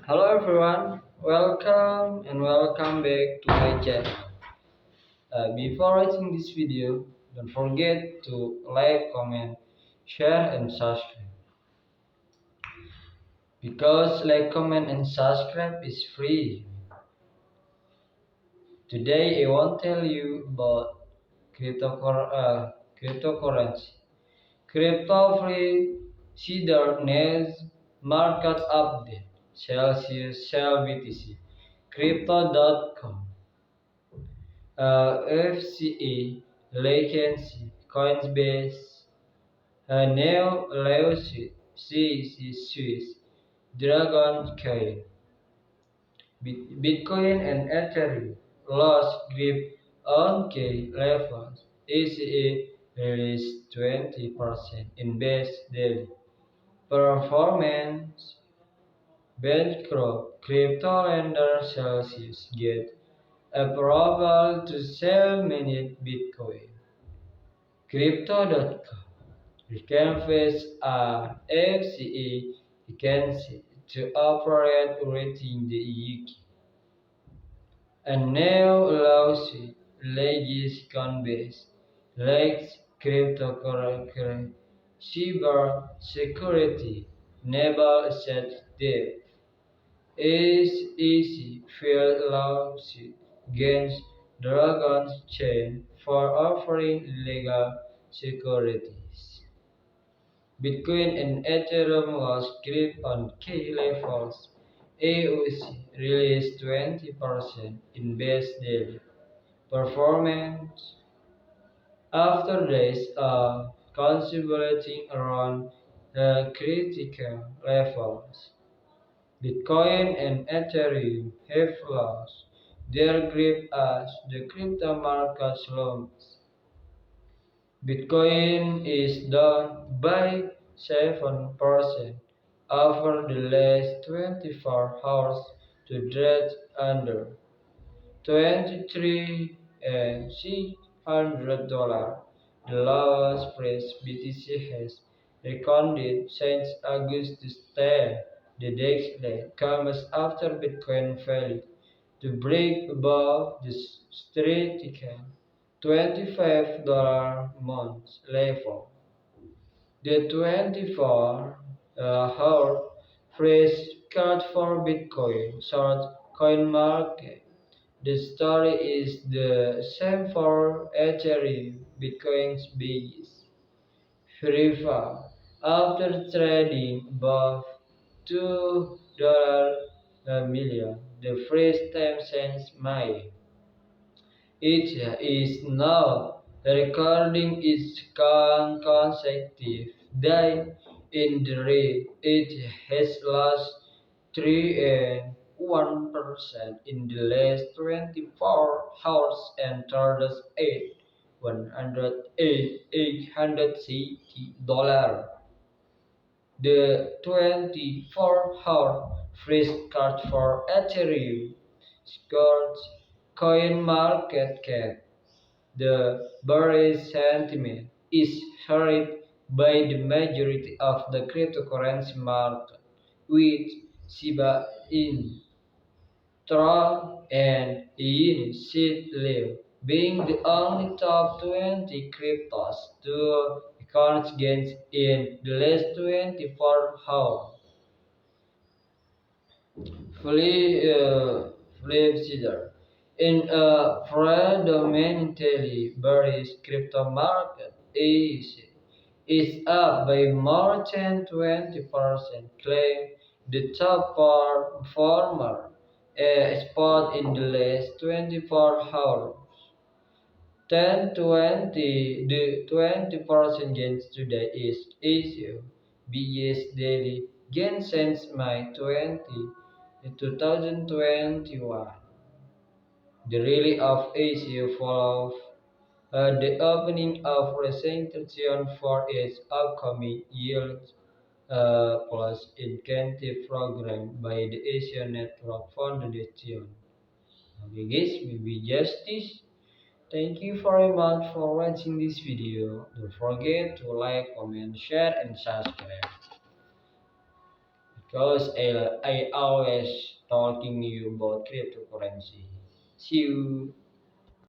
Hello everyone, welcome back to my channel. Before watching this video, don't forget to like, comment, share and subscribe. Because like, comment and subscribe is free. Today I want to tell you about cryptocurrency. Crypto free Cedar News Market Update Celsius Shell BTC Crypto.com FCA, Latency, Coinbase, Neo, Laosi, CC Swiss, Dragon Coin, Bitcoin and Ethereum lost grip on key levels. ECA released 20% in base daily performance. Benchmark crypto lender Celsius get approval to sell minute Bitcoin. Crypto.com requires an FCA license to operate within the UK. A new lawsuit alleges Coinbase lacks cryptocurrency cyber security naval asset debt. SEC filed lawsuit against Dragon's Chain for offering illegal securities. Bitcoin and Ethereum lost grip on key levels. AOC released 20% in base daily performance after days of consolidating around the critical levels. Bitcoin and Ethereum have lost their grip as the crypto market slumps. Bitcoin is down by 7% over the last 24 hours to trade under 23,600 the lowest price BTC has recorded since August 10. The next day comes after Bitcoin failed to break above the critical $25 month level. The 24-hour price chart for Bitcoin short coin market. The story is the same for Ethereum, Bitcoin's biggest free fall. After trading above $2 a million, the first time since May. It is now recording its consecutive day in the rate. It has lost 3.1% in the last 24 hours and traded at $860. The 24-hour freeze chart for Ethereum scores coin market cap. The bearish sentiment is shared by the majority of the cryptocurrency market, with Shiba Inu, Tron, and Yin Liu being the only top 20 cryptos to record gains in the last 24 hours. Flipside. In a predominantly bearish crypto market, Asia is up by more than 20%, claim the top performer, a spot in the last 24 hours. 10-20, the 20% gains today is Asia biggest daily gain since May 2021. The rally of Asia follows the opening of presentation for its upcoming yield plus incentive program by the Asia Network Foundation. Okay guys, maybe just this. Thank you very much for watching this video. Don't forget to like, comment, share, and subscribe. because I always talking you about cryptocurrency. See you.